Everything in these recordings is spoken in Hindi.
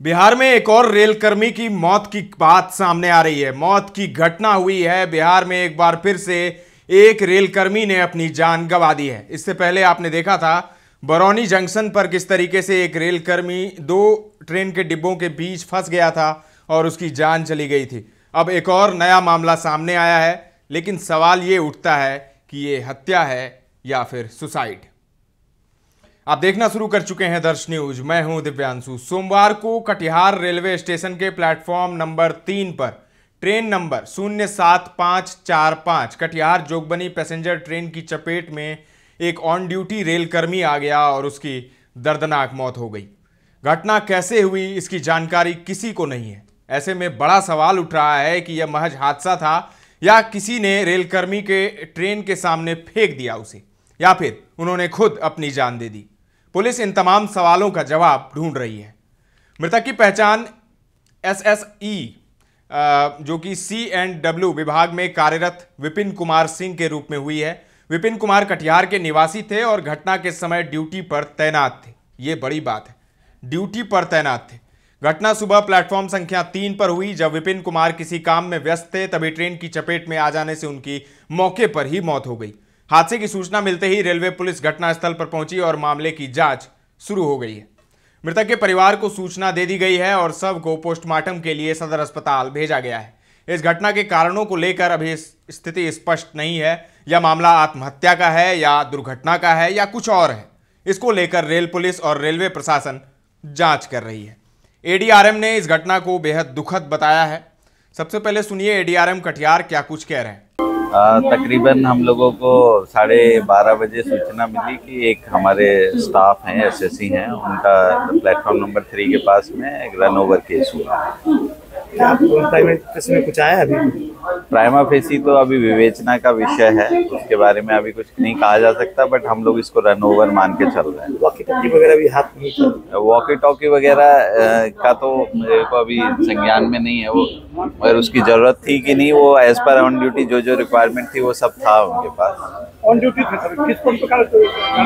बिहार में एक और रेलकर्मी की मौत की बात सामने आ रही है। मौत की घटना हुई है बिहार में। एक बार फिर से एक रेलकर्मी ने अपनी जान गंवा दी है। इससे पहले आपने देखा था बरौनी जंक्शन पर किस तरीके से एक रेलकर्मी दो ट्रेन के डिब्बों के बीच फंस गया था और उसकी जान चली गई थी। अब एक और नया मामला सामने आया है, लेकिन सवाल ये उठता है कि ये हत्या है या फिर सुसाइड। आप देखना शुरू कर चुके हैं दर्श न्यूज। मैं हूं दिव्यांशु। सोमवार को कटिहार रेलवे स्टेशन के प्लेटफॉर्म नंबर 3 पर train number 07545 Katihar Jogbani passenger train की चपेट में एक ऑन ड्यूटी रेलकर्मी आ गया और उसकी दर्दनाक मौत हो गई। घटना कैसे हुई इसकी जानकारी किसी को नहीं है। ऐसे में बड़ा सवाल उठ रहा है कि यह महज हादसा था या किसी ने रेलकर्मी के ट्रेन के सामने फेंक दिया उसे, या फिर उन्होंने खुद अपनी जान दे दी। पुलिस इन तमाम सवालों का जवाब ढूंढ रही है। मृतक की पहचान SSE जो कि C&W विभाग में कार्यरत विपिन कुमार सिंह के रूप में हुई है। विपिन कुमार कटिहार के निवासी थे और घटना के समय ड्यूटी पर तैनात थे। ये बड़ी बात है, ड्यूटी पर तैनात थे। घटना सुबह प्लेटफॉर्म संख्या 3 पर हुई। जब विपिन कुमार किसी काम में व्यस्त थे तभी ट्रेन की चपेट में आ जाने से उनकी मौके पर ही मौत हो गई। हादसे की सूचना मिलते ही रेलवे पुलिस घटनास्थल पर पहुंची और मामले की जांच शुरू हो गई है। मृतक के परिवार को सूचना दे दी गई है और शव को पोस्टमार्टम के लिए सदर अस्पताल भेजा गया है। इस घटना के कारणों को लेकर अभी स्थिति स्पष्ट नहीं है। यह मामला आत्महत्या का है या दुर्घटना का है या कुछ और है। इसको लेकर रेल पुलिस और रेलवे प्रशासन जांच कर रही है। ADRM ने इस घटना को बेहद दुखद बताया है। सबसे पहले सुनिए ADRM कटिहार क्या कुछ कह रहे हैं। तकरीबन हम लोगों को 12:30 बजे सूचना मिली कि एक हमारे स्टाफ हैं, SSE हैं, उनका प्लेटफॉर्म नंबर 3 के पास में एक रन ओवर केस हुआ। क्या प्राइमा फेसी में कुछ आया? अभी प्राइमा फेसी तो अभी विवेचना का विषय है, उसके बारे में अभी कुछ नहीं कहा जा सकता, बट हम लोग इसको रन ओवर मान के चल रहे हैं। वॉकी टॉकी वगैरह भी हाथ में था? वॉकी टॉकी वगैरह का तो मेरे को अभी संज्ञान में नहीं है वो, मगर उसकी जरूरत थी कि नहीं, वो एज पर ऑन ड्यूटी जो रिक्वायरमेंट थी वो सब था उनके पास। ऑन ड्यूटी थे सर? किस प्रकार?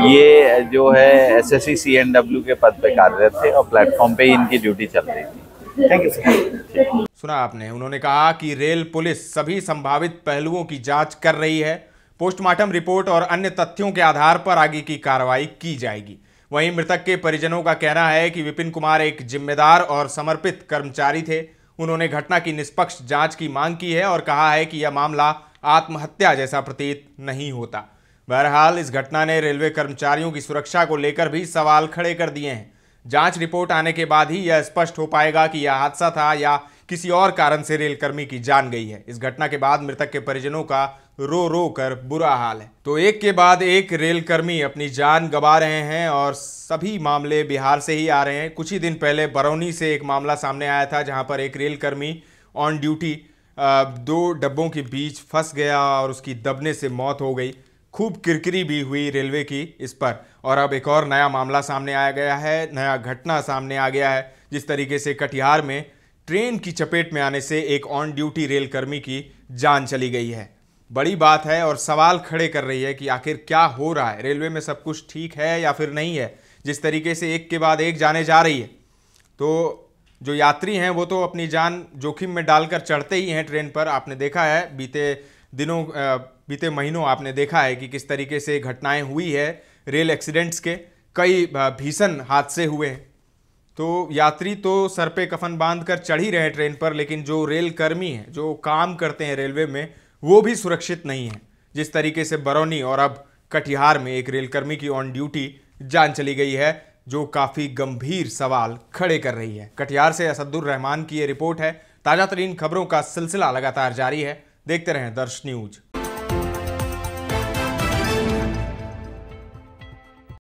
ये जो है SSE C&W के पद पे कार्यरत थे और प्लेटफॉर्म पे ही इनकी ड्यूटी चल रही थी। Thank you sir. सुना आपने, उन्होंने कहा कि रेल पुलिस सभी संभावित पहलुओं की जांच कर रही है। पोस्टमार्टम रिपोर्ट और अन्य तथ्यों के आधार पर आगे की कार्रवाई की जाएगी। वहीं मृतक के परिजनों का कहना है कि विपिन कुमार एक जिम्मेदार और समर्पित कर्मचारी थे। उन्होंने घटना की निष्पक्ष जांच की मांग की है और कहा है कि यह मामला आत्महत्या जैसा प्रतीत नहीं होता। बहरहाल इस घटना ने रेलवे कर्मचारियों की सुरक्षा को लेकर भी सवाल खड़े कर दिए हैं। जांच रिपोर्ट आने के बाद ही यह स्पष्ट हो पाएगा कि यह हादसा था या किसी और कारण से रेलकर्मी की जान गई है। इस घटना के बाद मृतक के परिजनों का रो रो कर बुरा हाल है। तो एक के बाद एक रेलकर्मी अपनी जान गंवा रहे हैं और सभी मामले बिहार से ही आ रहे हैं। कुछ ही दिन पहले बरौनी से एक मामला सामने आया था जहां पर एक रेलकर्मी ऑन ड्यूटी दो डब्बों के बीच फंस गया और उसकी दबने से मौत हो गई। खूब किरकिरी भी हुई रेलवे की इस पर। और अब एक और नया मामला सामने आया गया है, नया घटना सामने आ गया है। जिस तरीके से कटिहार में ट्रेन की चपेट में आने से एक ऑन ड्यूटी रेलकर्मी की जान चली गई है। बड़ी बात है और सवाल खड़े कर रही है कि आखिर क्या हो रहा है, रेलवे में सब कुछ ठीक है या फिर नहीं है। जिस तरीके से एक के बाद एक जाने जा रही है, तो जो यात्री हैं वो तो अपनी जान जोखिम में डालकर चढ़ते ही हैं ट्रेन पर। आपने देखा है बीते महीनों आपने देखा है कि किस तरीके से घटनाएं हुई है। रेल एक्सीडेंट्स के कई भीषण हादसे हुए हैं। तो यात्री तो सर पे कफन बांध कर चढ़ ही रहे ट्रेन पर, लेकिन जो रेल कर्मी हैं, जो काम करते हैं रेलवे में, वो भी सुरक्षित नहीं है। जिस तरीके से बरौनी और अब कटिहार में एक रेलकर्मी की ऑन ड्यूटी जान चली गई है, जो काफ़ी गंभीर सवाल खड़े कर रही है। कटिहार से असदुर रहमान की ये रिपोर्ट है। ताज़ा तरीन खबरों का सिलसिला लगातार जारी है। देखते रहें दर्श न्यूज।